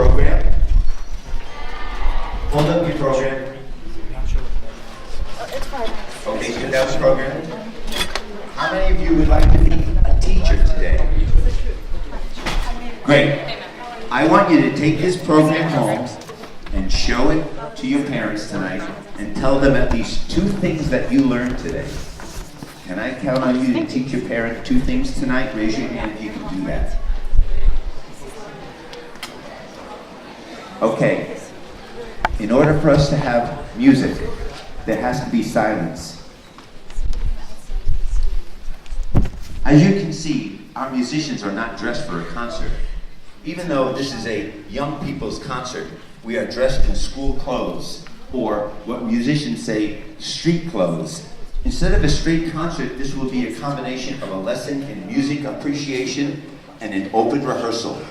program. Hold up your program. Okay, so that was program. How many of you would like to be a teacher today? Great. I want you to take this program home and show it to your parents tonight and tell them at least 2 things that you learned today. Can I count on you to teach your parent 2 things tonight? Raise your hand if you can do that. Okay. In order for us to have music, there has to be silence. As you can see, our musicians are not dressed for a concert. Even though this is a young people's concert, we are dressed in school clothes, or what musicians say, street clothes. Instead of a straight concert, this will be a combination of a lesson in music appreciation and an open rehearsal.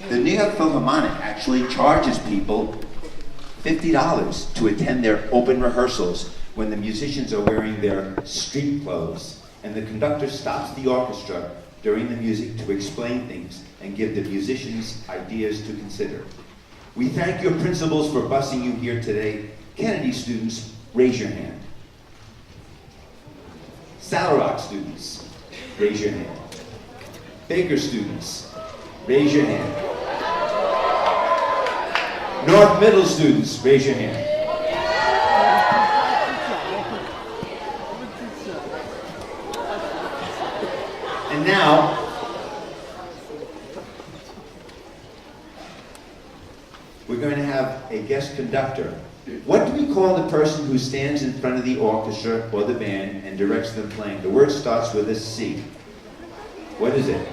The New York Philharmonic actually charges people $50 to attend their open rehearsals when the musicians are wearing their street clothes, and the conductor stops the orchestra during the music to explain things and give the musicians ideas to consider. We thank your principals for busing you here today. Kennedy students, raise your hand. Salarock students, raise your hand. Baker students, raise your hand. North Middle students, raise your hand. And now, we're going to have a guest conductor. What do we call the person who stands in front of the orchestra or the band and directs them playing? The word starts with a C. What is it?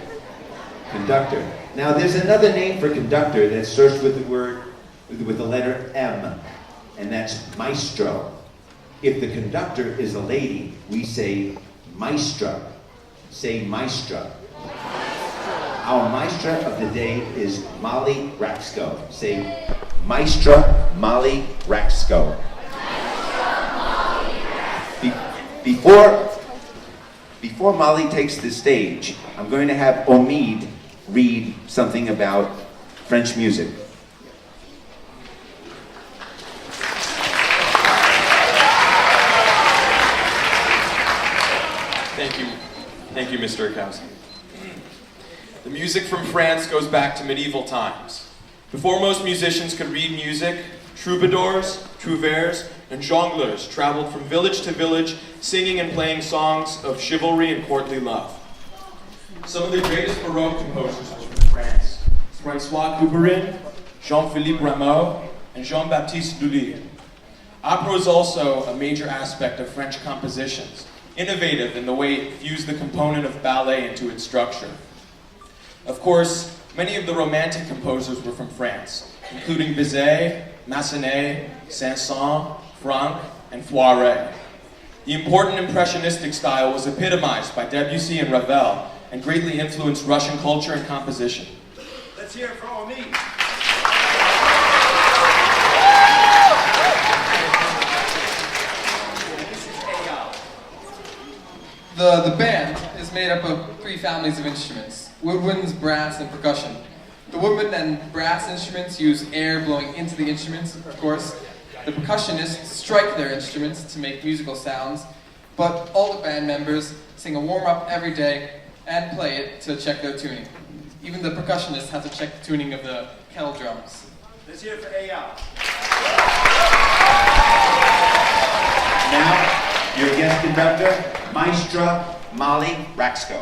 Conductor. Now, there's another name for conductor that starts with the letter M, and that's maestro. If the conductor is a lady, we say maestra. Say maestra. Our maestra of the day is Molly Raxko. Say Maestra Molly Raxko. Before Molly takes the stage, I'm going to have Omid read something about French music. Thank you, Mr. Akowski. The music from France goes back to medieval times. Before most musicians could read music, troubadours, trouvères, and jongleurs traveled from village to village, singing and playing songs of chivalry and courtly love. Some of the greatest Baroque composers were from France: François Couperin, Jean-Philippe Rameau, and Jean-Baptiste Lully. Opera is also a major aspect of French compositions, innovative in the way it fused the component of ballet into its structure. Of course, many of the Romantic composers were from France, including Bizet, Massenet, Saint-Saëns, Franck, and Thoiret. The important Impressionistic style was epitomized by Debussy and Ravel, and greatly influenced Russian culture and composition. Let's hear it for Omid. The band is made up of 3 families of instruments: woodwinds, brass, and percussion. The woodwind and brass instruments use air blowing into the instruments, of course. The percussionists strike their instruments to make musical sounds, but all the band members sing a warm-up every day and play it to check their tuning. Even the percussionists have to check the tuning of the kettle drums. Let's hear it for Eyal. Now, your guest conductor, Maestra Molly Raxko.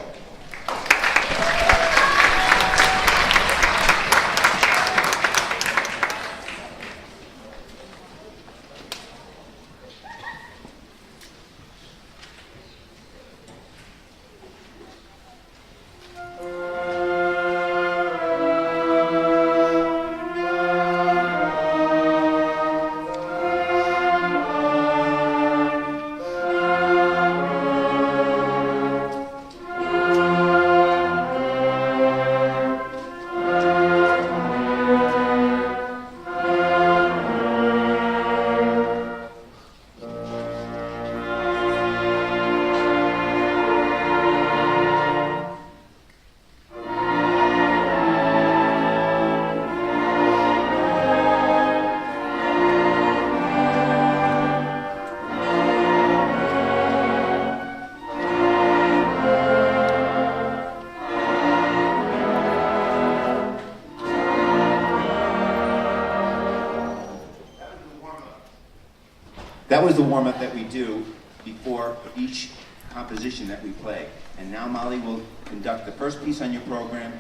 That was the warm-up that we do before each composition that we play. And now Molly will conduct the first piece on your program,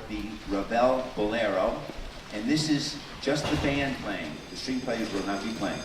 the Ravel Bolero. And this is just the band playing. The string players will not be playing.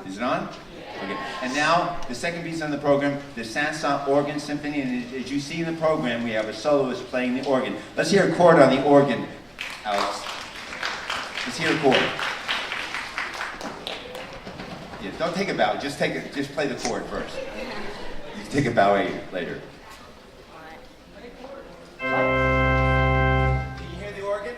Is it on? Okay. And now, the second piece on the program, the Sanson Organ Symphony, and as you see in the program, we have a soloist playing the organ. Let's hear a chord on the organ, Alex. Let's hear a chord. Yeah, don't take a bow, just play the chord first. You can take a bow later. Can you hear the organ?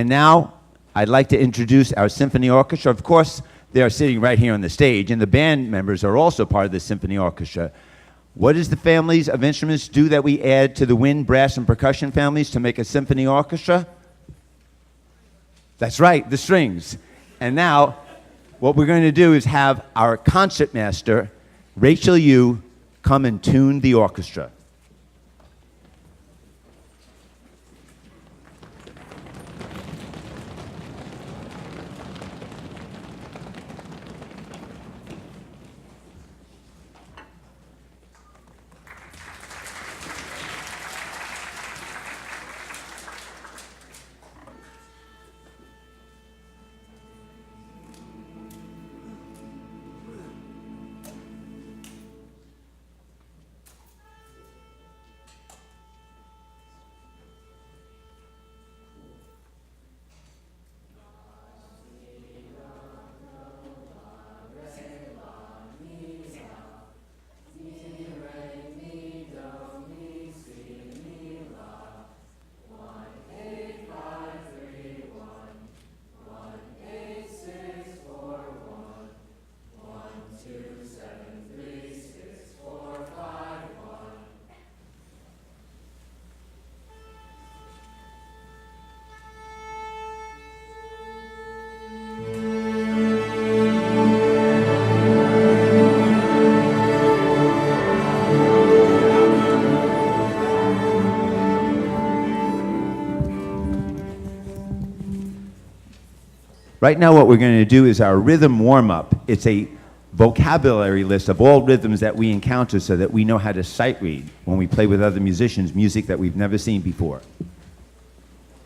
And now, I'd like to introduce our symphony orchestra. Of course, they are sitting right here on the stage, and the band members are also part of the symphony orchestra. What does the families of instruments do that we add to the wind, brass, and percussion families to make a symphony orchestra? That's right, the strings. And now, what we're going to do is have our concertmaster, Rachel Yu, come and tune the orchestra. Right now what we're going to do is our rhythm warm-up. It's a vocabulary list of all rhythms that we encounter so that we know how to sight read when we play with other musicians, music that we've never seen before.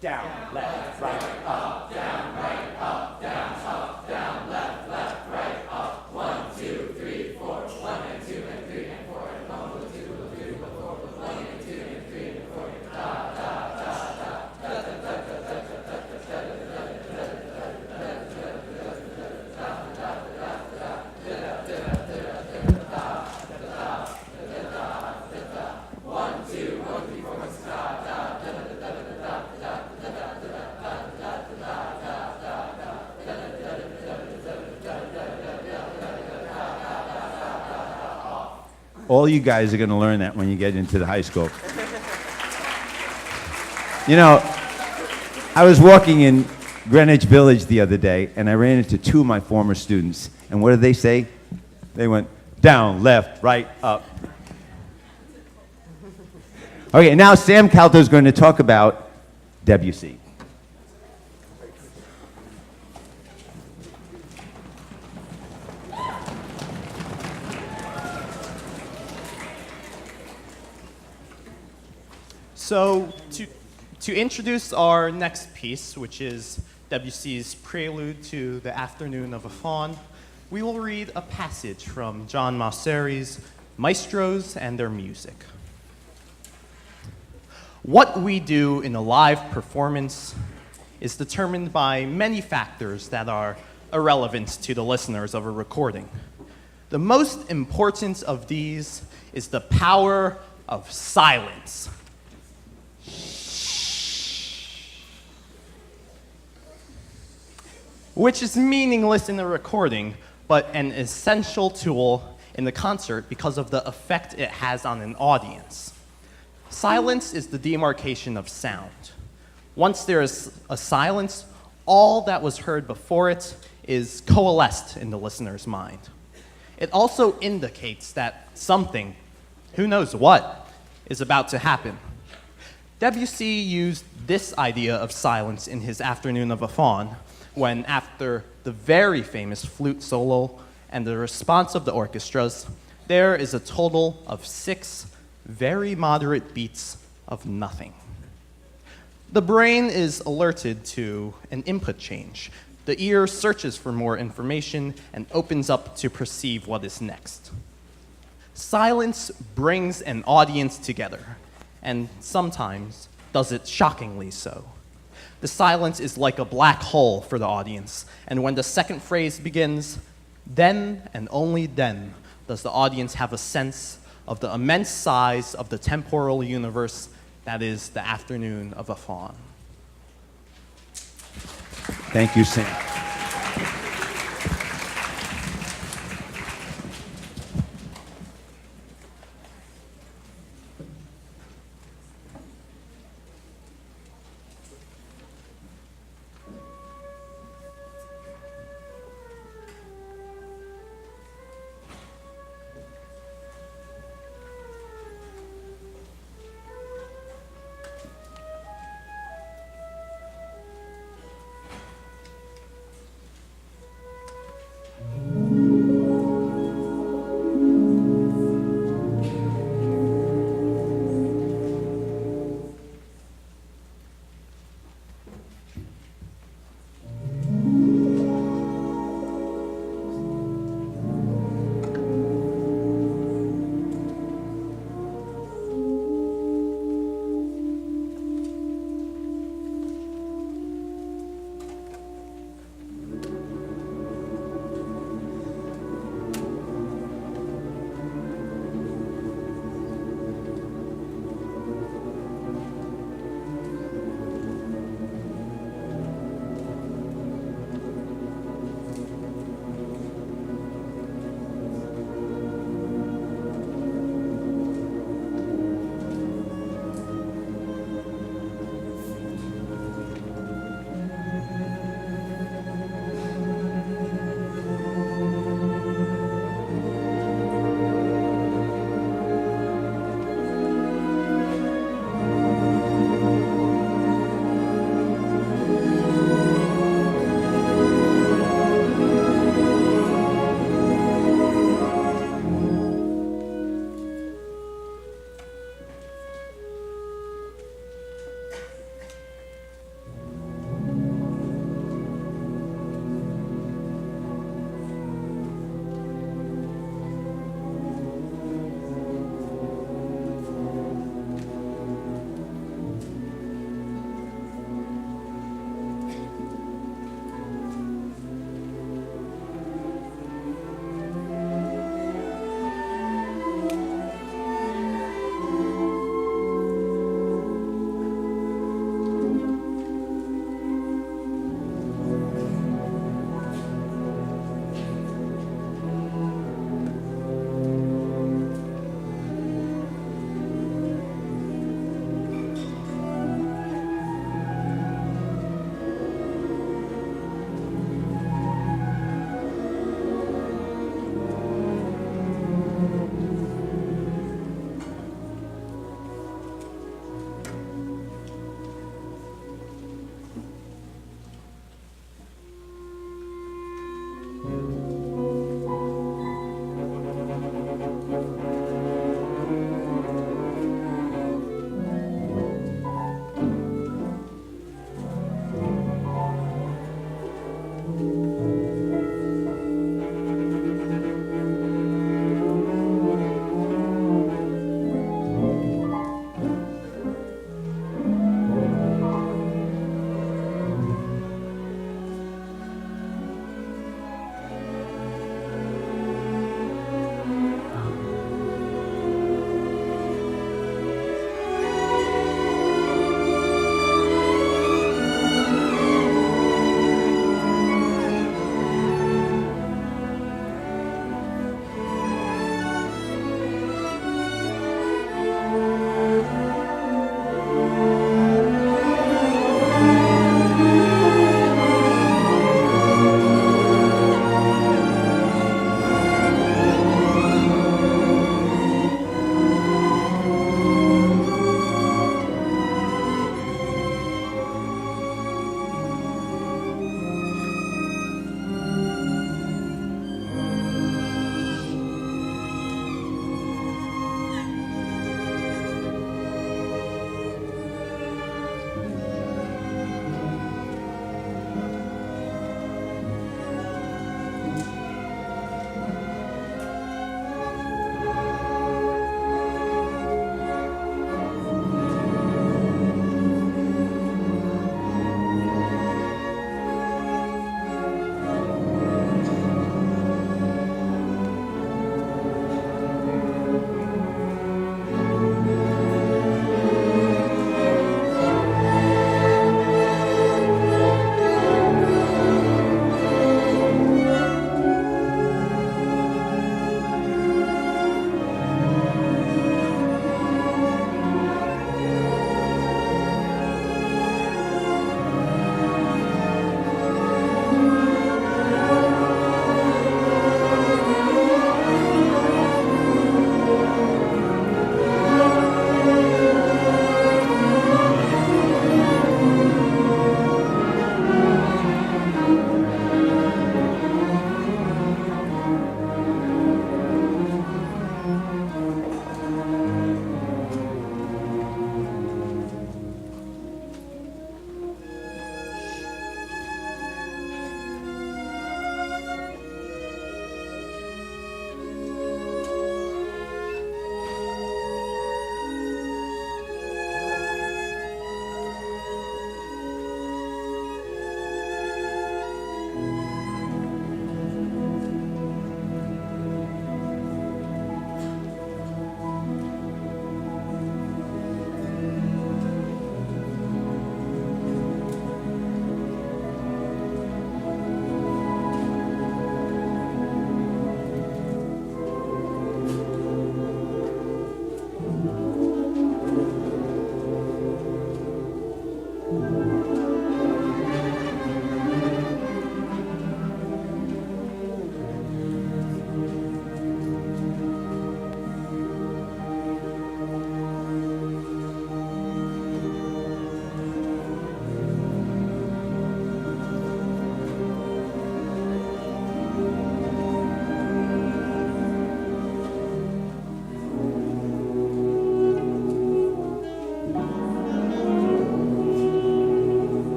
Down, left, right, up, down, right, up, down, left, right, up. 1, 2, 3, 4. 1 and 2 and 3 and 4 and 1 with 2 with 3 with 4 with 1 and 2 and 3 and 4. Da, da, da, da, da, da, da, da, da, da. All you guys are going to learn that when you get into the high school. You know, I was walking in Greenwich Village the other day, and I ran into 2 of my former students. And what did they say? They went, down, left, right, up. Okay, now Sam Calto is going to talk about Debussy. So to introduce our next piece, which is Debussy's Prelude to the Afternoon of a Faun, we will read a passage from John Mauceri's Maestros and Their Music. What we do in a live performance is determined by many factors that are irrelevant to the listeners of a recording. The most important of these is the power of silence. Which is meaningless in a recording, but an essential tool in the concert because of the effect it has on an audience. Silence is the demarcation of sound. Once there is a silence, all that was heard before it is coalesced in the listener's mind. It also indicates that something, who knows what, is about to happen. Debussy used this idea of silence in his Afternoon of a Faun, when after the very famous flute solo and the response of the orchestras, there is a total of 6 very moderate beats of nothing. The brain is alerted to an input change. The ear searches for more information and opens up to perceive what is next. Silence brings an audience together, and sometimes does it shockingly so. The silence is like a black hole for the audience, and when the second phrase begins, then and only then does the audience have a sense of the immense size of the temporal universe that is the Afternoon of a Faun. Thank you, Sam.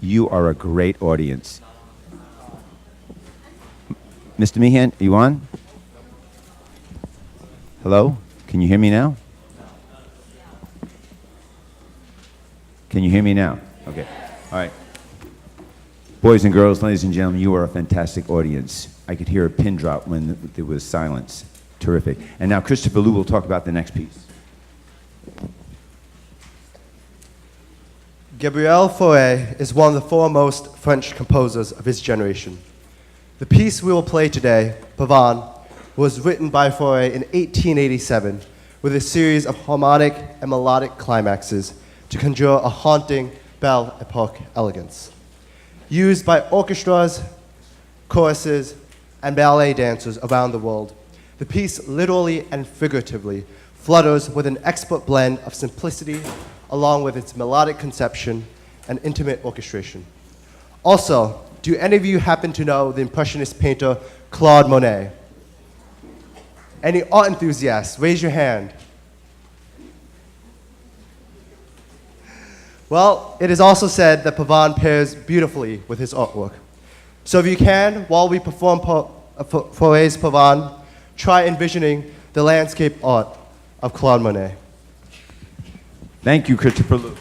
You are a great audience. Mr. Meehan, are you on? Hello? Can you hear me now? Can you hear me now? Okay. All right. Boys and girls, ladies and gentlemen, you are a fantastic audience. I could hear a pin drop when there was silence. Terrific. And now Christopher Lou will talk about the next piece. Gabriel Fauré is one of the foremost French composers of his generation. The piece we will play today, Pavane, was written by Fauré in 1887 with a series of harmonic and melodic climaxes to conjure a haunting Belle Epoque elegance. Used by orchestras, choruses, and ballet dancers around the world, the piece literally and figuratively flutters with an expert blend of simplicity along with its melodic conception and intimate orchestration. Also, do any of you happen to know the Impressionist painter Claude Monet? Any art enthusiasts? Raise your hand. Well, it is also said that Pavane pairs beautifully with his artwork. So if you can, while we perform Fauré's Pavane, try envisioning the landscape art of Claude Monet. Thank you, Christopher Lou.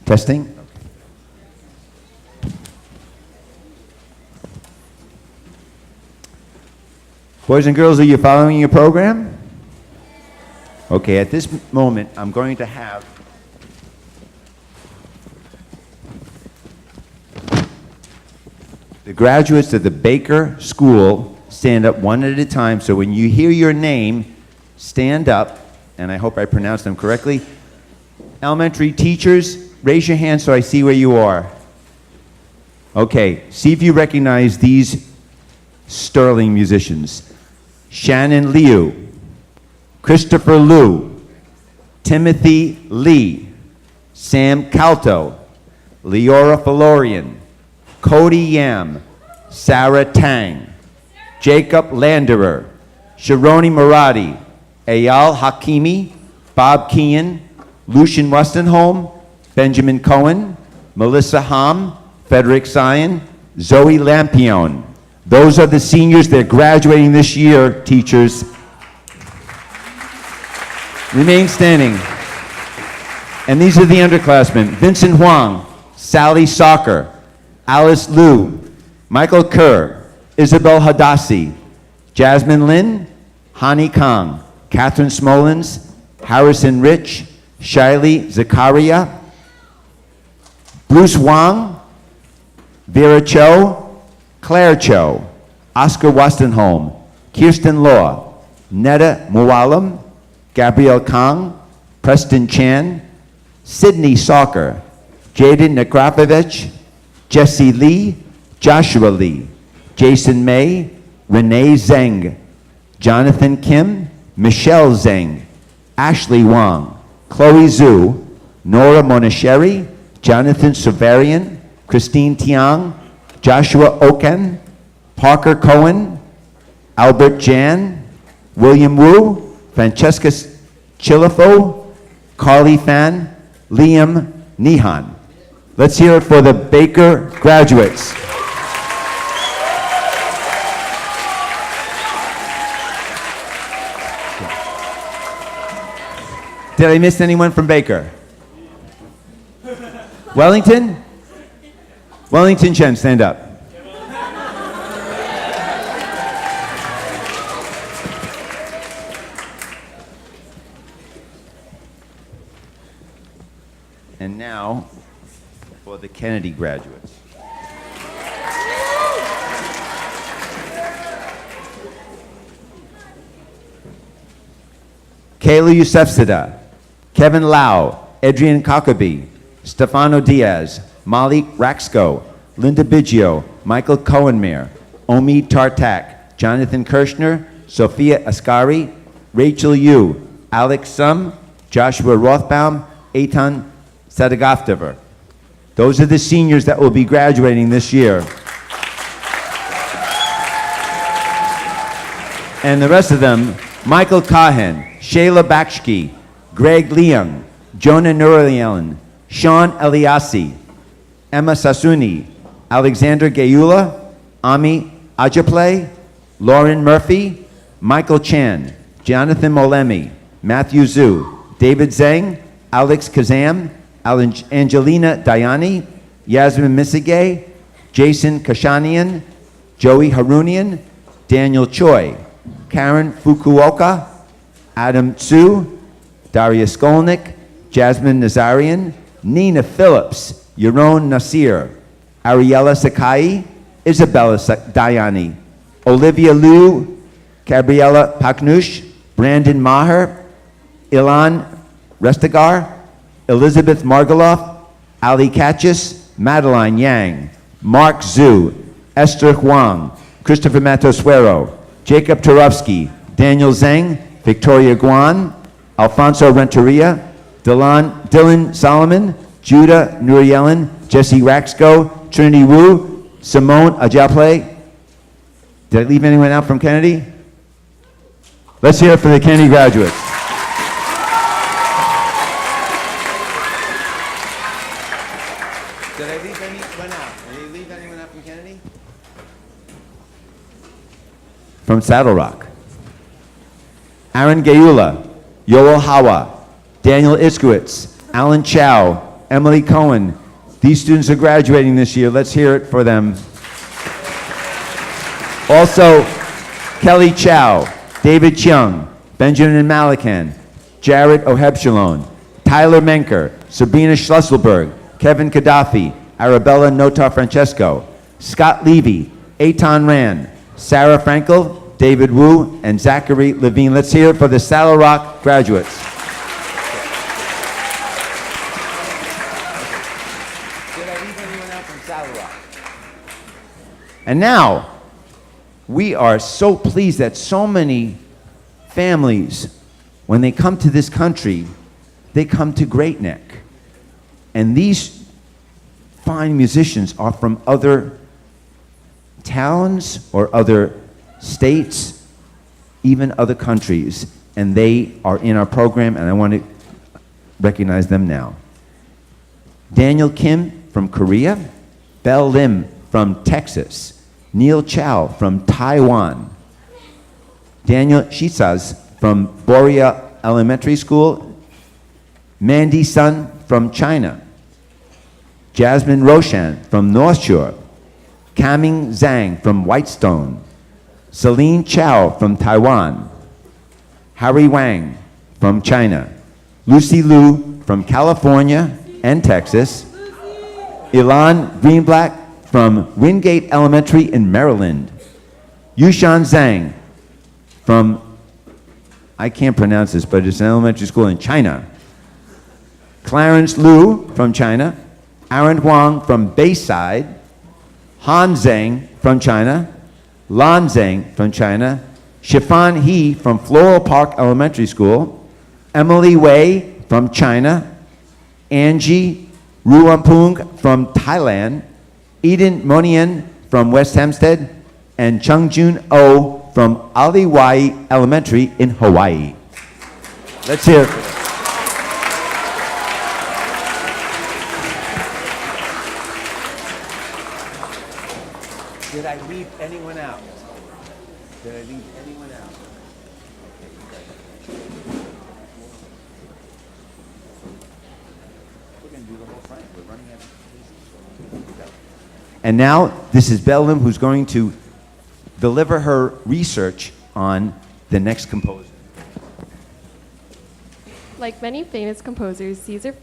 Testing. Boys and girls, are you following your program? Okay, at this moment, I'm going to have the graduates of the Baker School stand up one at a time. So when you hear your name, stand up, and I hope I pronounced them correctly. Elementary teachers, raise your hand so I see where you are. Okay, see if you recognize these sterling musicians. Shannon Liu, Christopher Liu, Timothy Lee, Sam Calto, Leora Falorian, Cody Yam, Sarah Tang, Jacob Landerer, Sharoni Murati, Eyal Hakimi, Bob Kean, Lucian Westenholm, Benjamin Cohen, Melissa Ham, Frederick Sion, Zoe Lampion. Those are the seniors. They're graduating this year, teachers. Remain standing. And these are the underclassmen. Vincent Huang, Sally Soccer, Alice Liu, Michael Kerr, Isabel Hadassi, Jasmine Lin, Hani Kang, Catherine Smolens, Harrison Rich, Shiley Zakaria, Bruce Wang, Vera Cho, Claire Cho, Oscar Westenholm, Kirsten Law, Netta Mualam, Gabrielle Kang, Preston Chan, Sydney Soccer, Jaden Nekrapovich, Jesse Lee, Joshua Lee, Jason May, Renee Zeng, Jonathan Kim, Michelle Zeng, Ashley Wang, Chloe Zhu, Nora Monasheri, Jonathan Savarian, Christine Tiang, Joshua Oken, Parker Cohen, Albert Jan, William Wu, Francesca Chilifo, Carly Fan, Liam Nihan. Let's hear it for the Baker graduates. Did I miss anyone from Baker? Wellington? Wellington Chen, stand up. And now, for the Kennedy graduates. Kayla Yousefzadeh, Kevin Lau, Adrian Kakabi, Stefano Diaz, Molly Raxko, Linda Biggio, Michael Cohenmere, Omi Tartak, Jonathan Kirshner, Sophia Ascari, Rachel Yu, Alex Sum, Joshua Rothbaum, Eitan Sadagaftever. Those are the seniors that will be graduating this year. And the rest of them, Michael Cahan, Shayla Bakshki, Greg Leung, Jonah Nuralian, Sean Eliassi, Emma Sasuni, Alexander Gayula, Ami Ajaplay, Lauren Murphy, Michael Chan, Jonathan Molemi, Matthew Zhu, David Zhang, Alex Kazam, Angelina Dayani, Yasmin Misige, Jason Kashanian, Joey Harunian, Daniel Choi, Karen Fukuoka, Adam Tsu, Daria Skolnick, Jasmine Nazarian, Nina Phillips, Yaron Nasir, Ariella Sakai, Isabella Dayani, Olivia Liu, Gabriella Paknush, Brandon Maher, Ilan Restagar, Elizabeth Margoloff, Ali Kachis, Madeline Yang, Mark Zhu, Esther Huang, Christopher Matosuero, Jacob Turovsky, Daniel Zhang, Victoria Guan, Alfonso Renteria, Dylan Solomon, Judah Nuriyellen, Jesse Raxko, Trinity Wu, Simone Ajaple. Did I leave anyone out from Kennedy? Let's hear it for the Kennedy graduates. Did I leave anyone out? Did I leave anyone out from Kennedy? From Saddle Rock. Aaron Gayula, Yoel Hawa, Daniel Iskowitz, Alan Chow, Emily Cohen. These students are graduating this year. Let's hear it for them. Also, Kelly Chow, David Chung, Benjamin Malakan, Jared Ohebshalom, Tyler Menker, Sabrina Schlusselberg, Kevin Gaddafi, Arabella Notar Francesco, Scott Levy, Eitan Rand, Sarah Frankel, David Wu, and Zachary Levine. Let's hear it for the Saddle Rock graduates. Did I leave anyone out from Saddle Rock? And now, we are so pleased that so many families, when they come to this country, they come to Great Neck. And these fine musicians are from other towns or other states, even other countries, and they are in our program, and I want to recognize them now. Daniel Kim from Korea, Bell Lim from Texas, Neil Chow from Taiwan, Daniel Shizaz from Boria Elementary School, Mandy Sun from China, Jasmine Roshan from North Shore, Kaming Zhang from Whitestone, Celine Chow from Taiwan, Harry Wang from China, Lucy Liu from California and Texas, Ilan Greenblatt from Wingate Elementary in Maryland, Yushan Zhang from, I can't pronounce this, but it's an elementary school in China, Clarence Liu from China, Aaron Huang from Bayside, Han Zheng from China, Lan Zheng from China, Shifan He from Floral Park Elementary School, Emily Wei from China, Angie Ruampung from Thailand, Eden Monian from West Hempstead, and Chungjun Oh from Aliwai Elementary in Hawaii. Let's hear it. Did I leave anyone out? Did I leave anyone out? We're going to do the whole front. We're running out of cases. And now, this is Bell Lim, who's going to deliver her research on the next composer. Like many famous composers, Caesar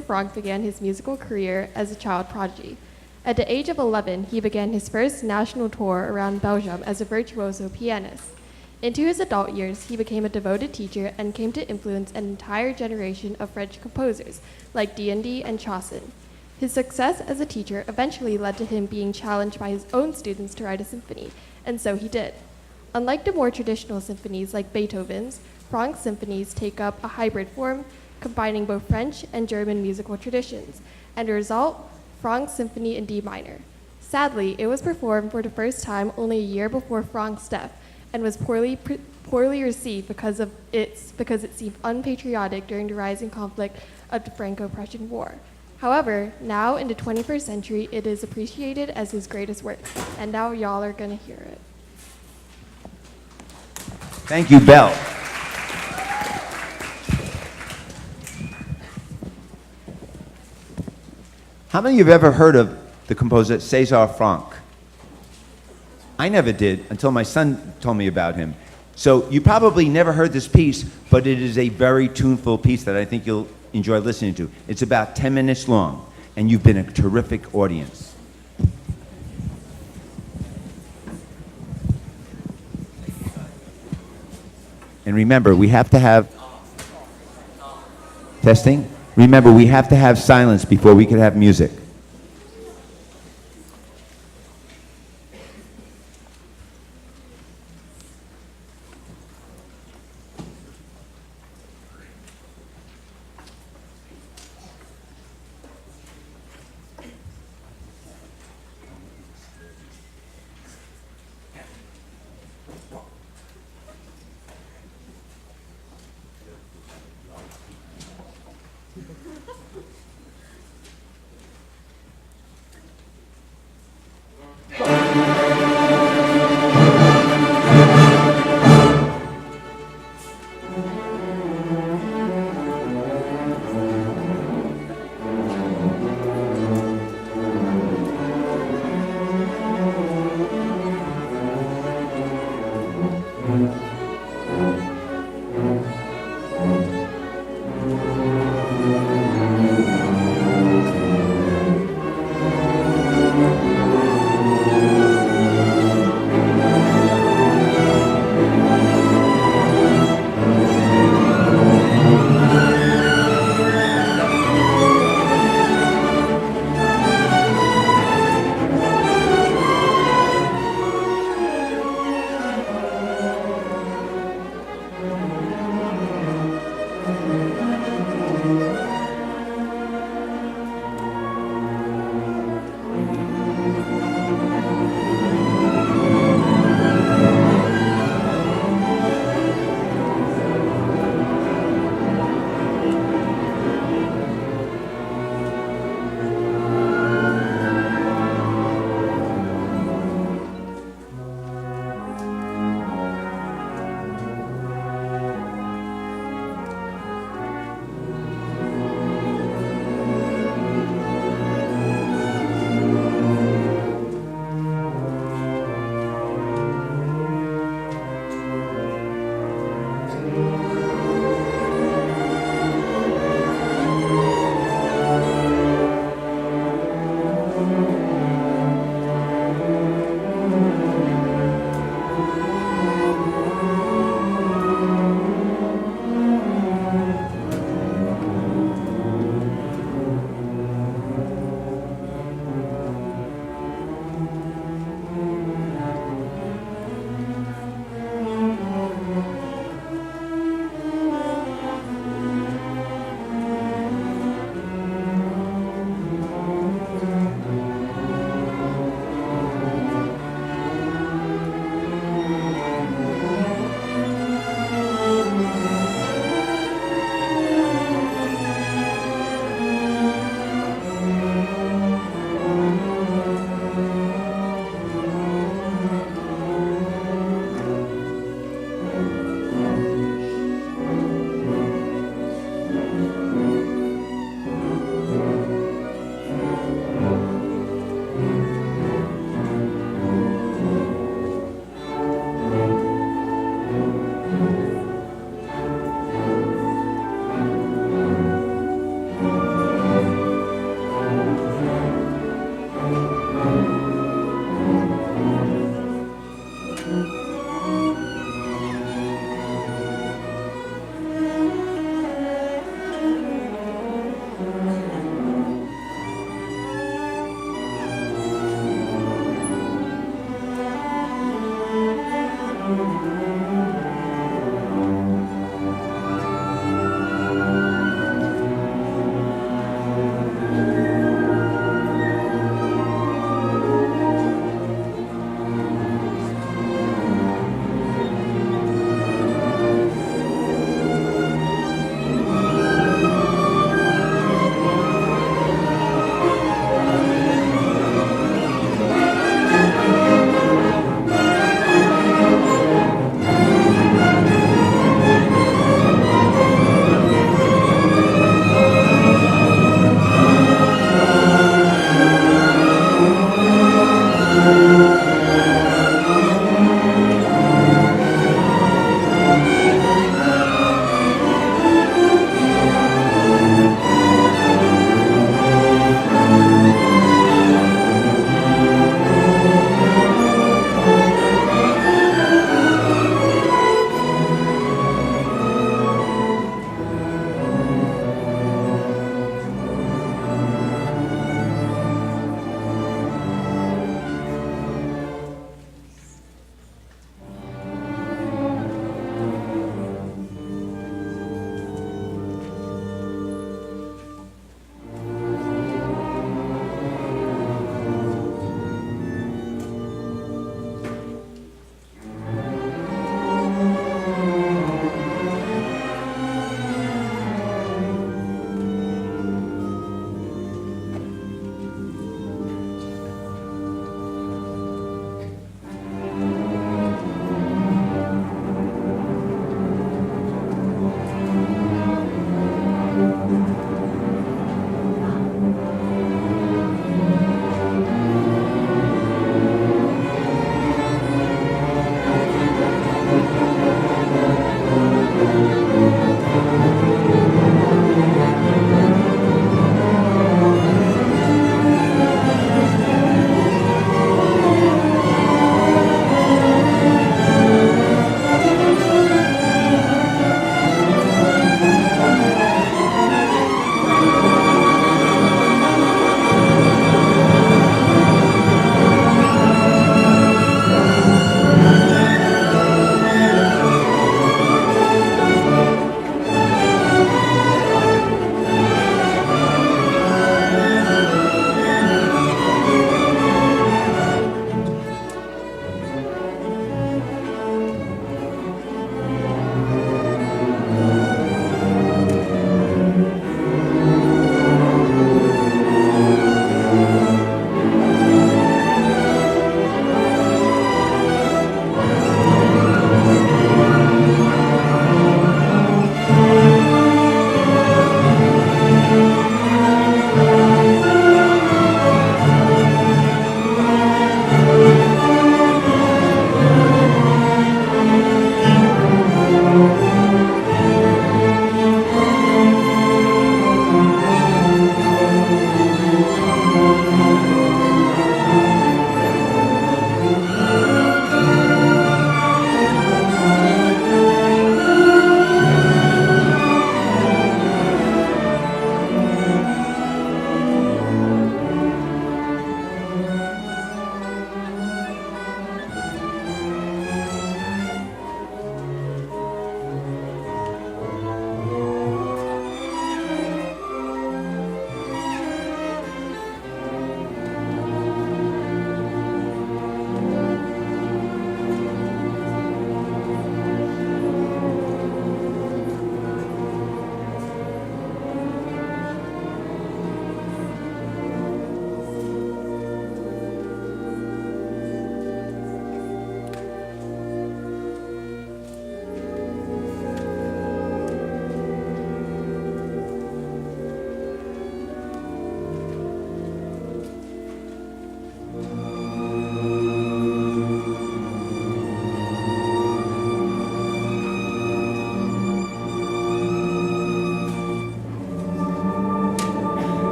Franck began his musical career as a child prodigy. At the age of 11, he began his first national tour around Belgium as a virtuoso pianist. Into his adult years, he became a devoted teacher and came to influence an entire generation of French composers like D&D and Chausson. His success as a teacher eventually led to him being challenged by his own students to write a symphony, and so he did. Unlike the more traditional symphonies like Beethoven's, Franck's symphonies take up a hybrid form, combining both French and German musical traditions, and the result, Franck's Symphony in D minor. Sadly, it was performed for the first time only a year before Franck's death, and was poorly received because it seemed unpatriotic during the rising conflict of the Franco-Prussian War. However, now in the 21st century, it is appreciated as his greatest work, and now y'all are gonna hear it. Thank you, Bell. How many of you have ever heard of the composer César Franck? I never did until my son told me about him. So you probably never heard this piece, but it is a very tuneful piece that I think you'll enjoy listening to. It's about 10 minutes long, and you've been a terrific audience. And remember, we have to have testing. Remember, we have to have silence before we can have music.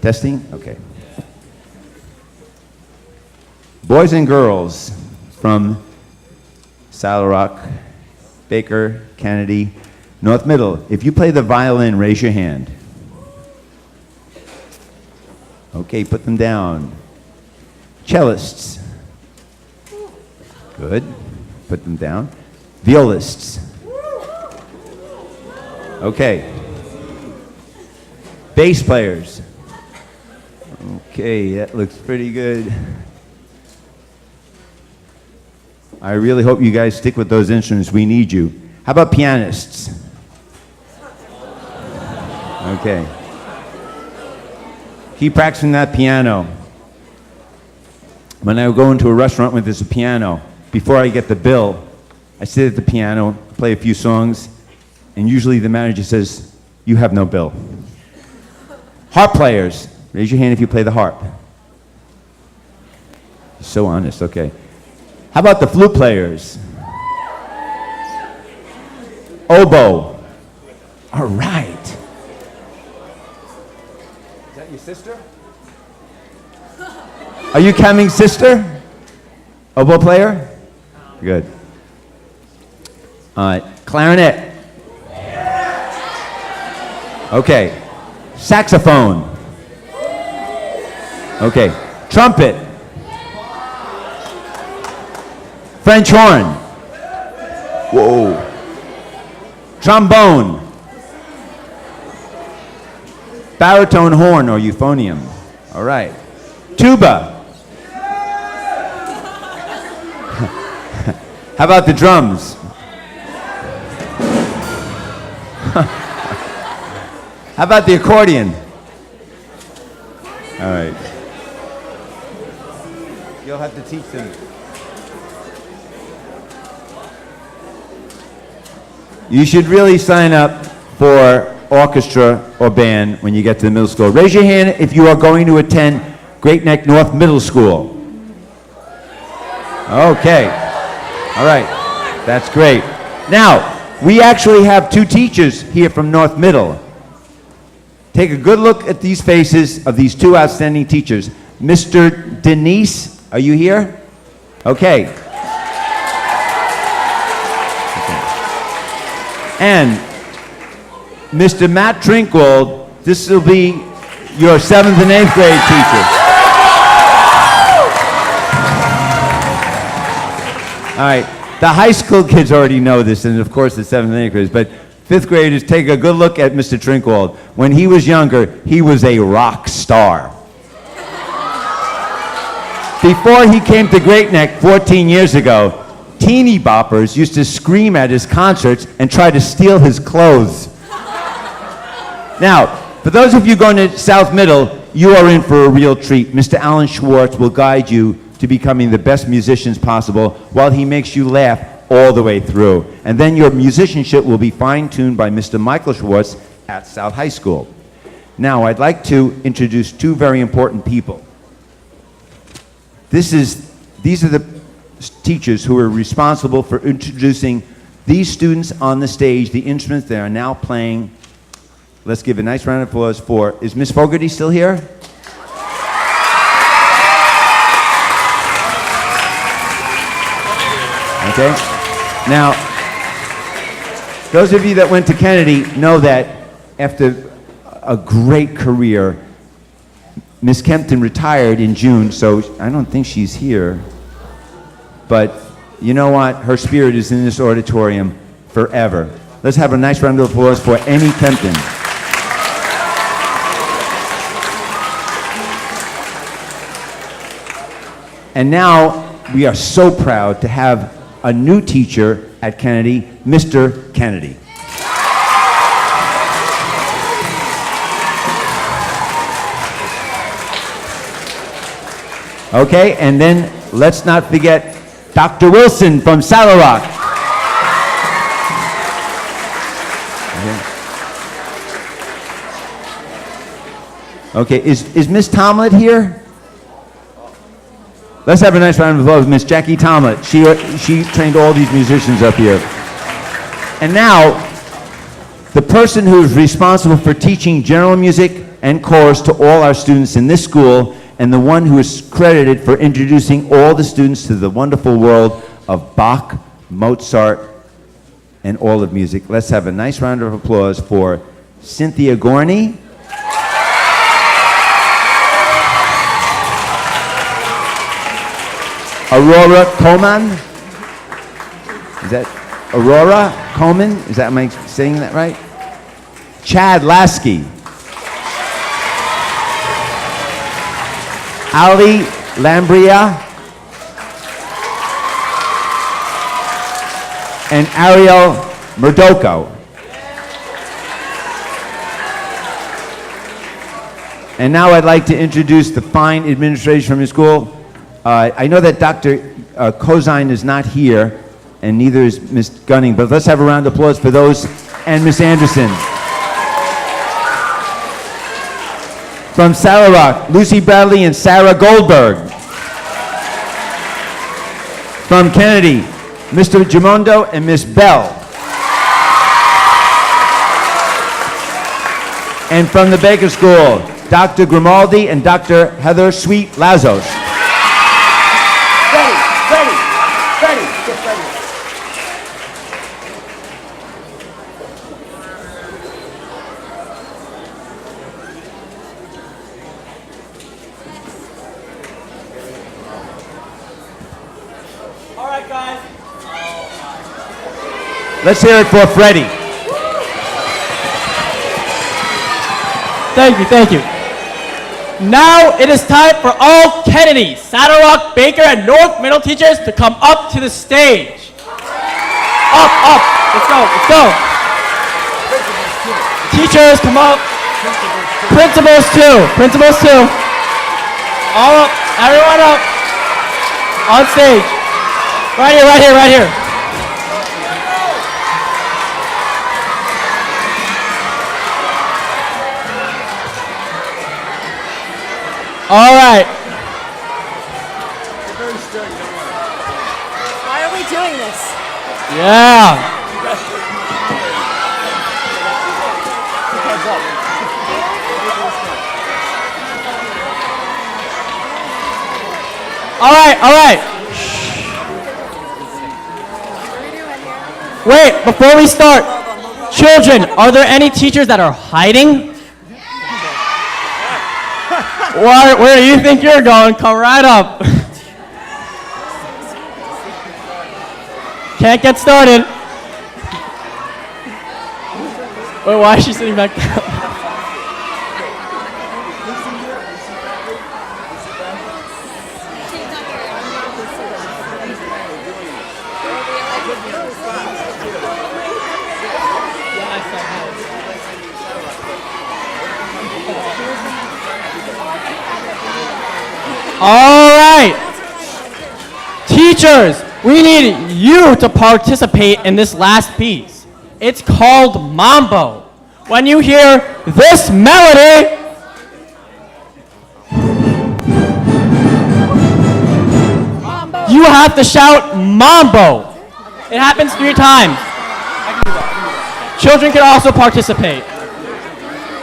Testing? Okay. Boys and girls from Saddle Rock, Baker, Kennedy, North Middle. If you play the violin, raise your hand. Okay, put them down. Cellists. Good. Put them down. Violists. Okay. Bass players. Okay, that looks pretty good. I really hope you guys stick with those instruments. We need you. How about pianists? Okay. Keep practicing that piano. When I go into a restaurant where there's a piano, before I get the bill, I sit at the piano, play a few songs, and usually the manager says, "You have no bill." Harp players, raise your hand if you play the harp. You're so honest, okay. How about the flute players? Oboe. All right. Is that your sister? Are you Camming's sister? Oboe player? Good. Clarinet. Okay. Saxophone. Okay. Trumpet. French horn. Whoa. Trombone. Baritone horn or euphonium. All right. Tuba. How about the drums? How about the accordion? All right. You'll have to teach them. You should really sign up for orchestra or band when you get to the middle school. Raise your hand if you are going to attend Great Neck North Middle School. Okay. All right. That's great. Now, we actually have two teachers here from North Middle. Take a good look at these faces of these two outstanding teachers. Mr. Denise, are you here? Okay. And Mr. Matt Trinkwald, this will be your 7th and 8th grade teacher. All right, the high school kids already know this, and of course the 7th and 8th graders, but 5th graders, take a good look at Mr. Trinkwald. When he was younger, he was a rock star. Before he came to Great Neck 14 years ago, teeny boppers used to scream at his concerts and try to steal his clothes. Now, for those of you going to South Middle, you are in for a real treat. Mr. Alan Schwartz will guide you to becoming the best musicians possible while he makes you laugh all the way through. And then your musicianship will be fine-tuned by Mr. Michael Schwartz at South High School. Now, I'd like to introduce two very important people. These are the teachers who are responsible for introducing these students on the stage, the instruments they are now playing. Let's give a nice round of applause for, is Miss Fogarty still here? Okay. Now, those of you that went to Kennedy know that after a great career, Miss Kempton retired in June, so I don't think she's here. But you know what? Her spirit is in this auditorium forever. Let's have a nice round of applause for Amy Kempton. And now we are so proud to have a new teacher at Kennedy, Mr. Kennedy. Okay, and then let's not forget Dr. Wilson from Saddle Rock. Okay, is Miss Tomlett here? Let's have a nice round of applause, Miss Jackie Tomlett. She trained all these musicians up here. And now, the person who is responsible for teaching general music, and chorus to all our students in this school, and the one who is credited for introducing all the students to the wonderful world of Bach, Mozart, and all of music. Let's have a nice round of applause for Cynthia Gorney, Aurora Coman. Is that Aurora Coman? Am I saying that right? Chad Lasky. Ali Lambria. And Ariel Murdoko. And now I'd like to introduce the fine administration from your school. I know that Dr. Kozine is not here, and neither is Ms. Gunning, but let's have a round of applause for those and Ms. Anderson. From Saddle Rock, Lucy Bradley and Sarah Goldberg. From Kennedy, Mr. Gimondo and Miss Bell. And from the Baker School, Dr. Grimaldi and Dr. Heather Sweet Lazos. All right, guys. Let's hear it for Freddie. Thank you. Now it is time for all Kennedy, Saddle Rock, Baker, and North Middle teachers to come up to the stage. Up. Let's go. Teachers, come up. Principals too. All up, everyone up. On stage. Right here. All right. Why are we doing this? Yeah. All right. Wait, before we start, children, are there any teachers that are hiding? Where do you think you're going? Come right up. Can't get started. Wait, why is she sitting back down? All right. Teachers, we need you to participate in this last piece. It's called Mambo. When you hear this melody, you have to shout Mambo. It happens 3 times. Children can also participate.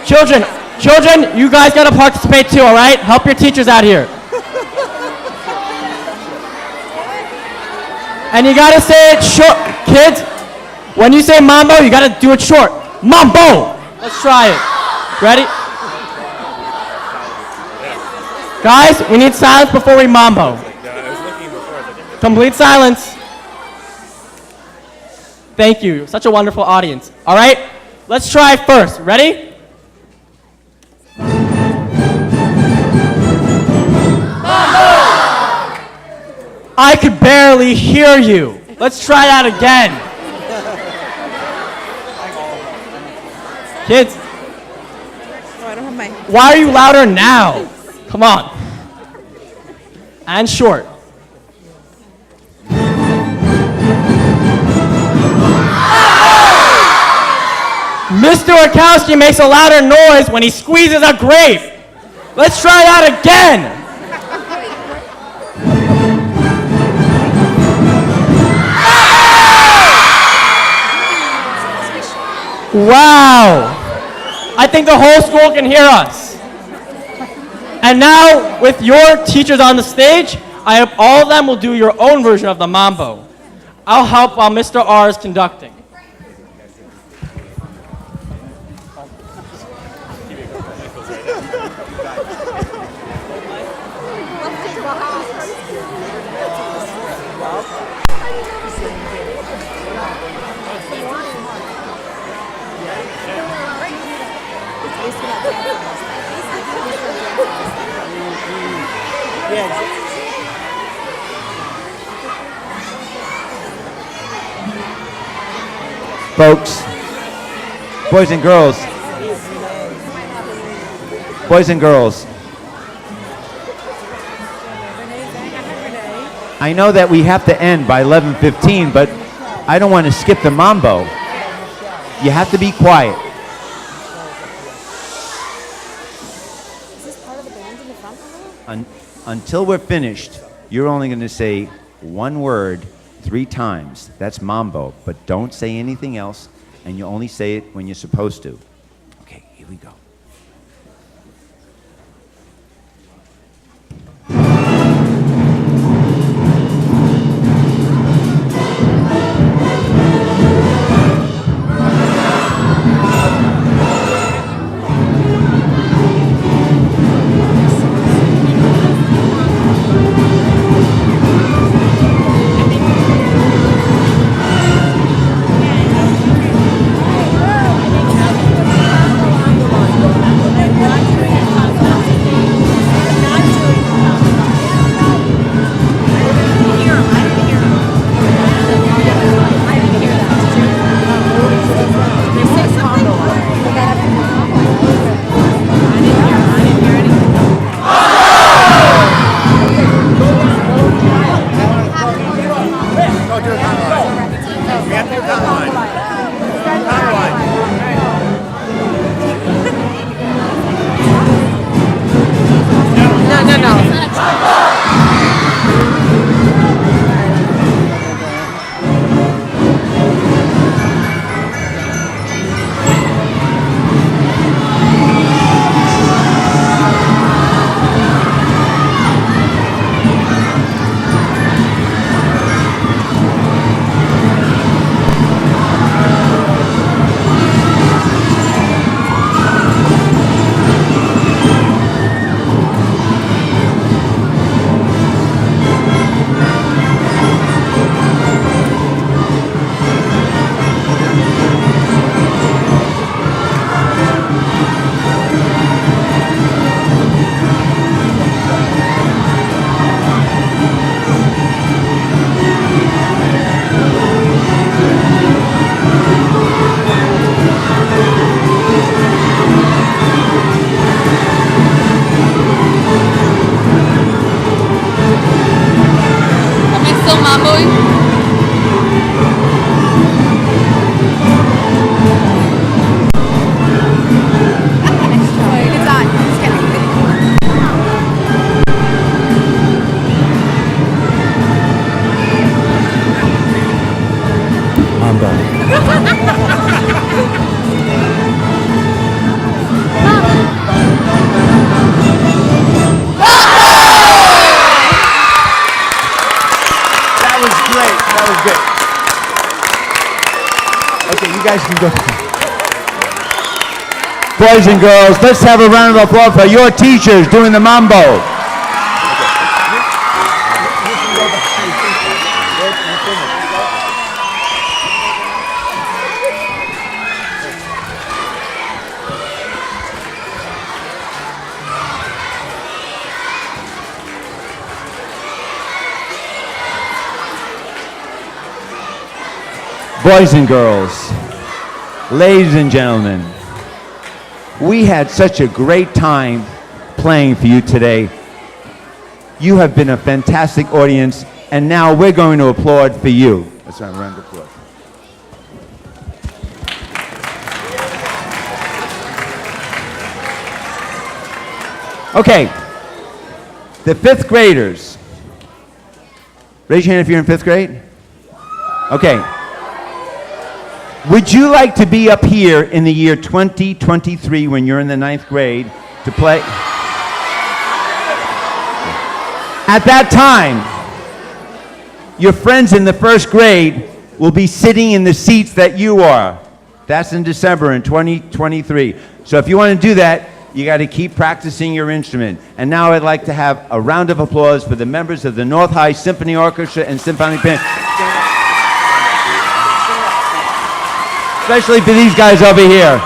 Children, you guys gotta participate too, all right? Help your teachers out here. And you gotta say it short. Kids, when you say Mambo, you gotta do it short. Mambo! Let's try it. Ready? Guys, we need silence before we Mambo. Complete silence. Thank you. Such a wonderful audience. All right, let's try first. Ready? I could barely hear you. Let's try that again. Kids, I don't have my... why are you louder now? Come on. And short. Mr. Orkowski makes a louder noise when he squeezes a grape. Let's try that again. Wow. I think the whole school can hear us. And now, with your teachers on the stage, I hope all of them will do your own version of the mambo. I'll help while Mr. R is conducting. Folks, boys and girls, I know that we have to end by 11:15, but I don't want to skip the mambo. You have to be quiet. Is this part of the band in the front? Until we're finished, you're only going to say one word 3 times. That's mambo, but don't say anything else, and you only say it when you're supposed to. Okay, here we go. You guys can go. Boys and girls, let's have a round of applause for your teachers doing the mambo. Boys and girls, ladies and gentlemen, we had such a great time playing for you today. You have been a fantastic audience, and now we're going to applaud for you. Let's have a round of applause. Okay, the 5th graders. Raise your hand if you're in 5th grade. Okay. Would you like to be up here in the year 2023 when you're in the 9th grade to play? At that time, your friends in the first grade will be sitting in the seats that you are. That's in December in 2023. So if you want to do that, you got to keep practicing your instrument. And now I'd like to have a round of applause for the members of the North High Symphony Orchestra and Symphony Band. Especially for these guys over here.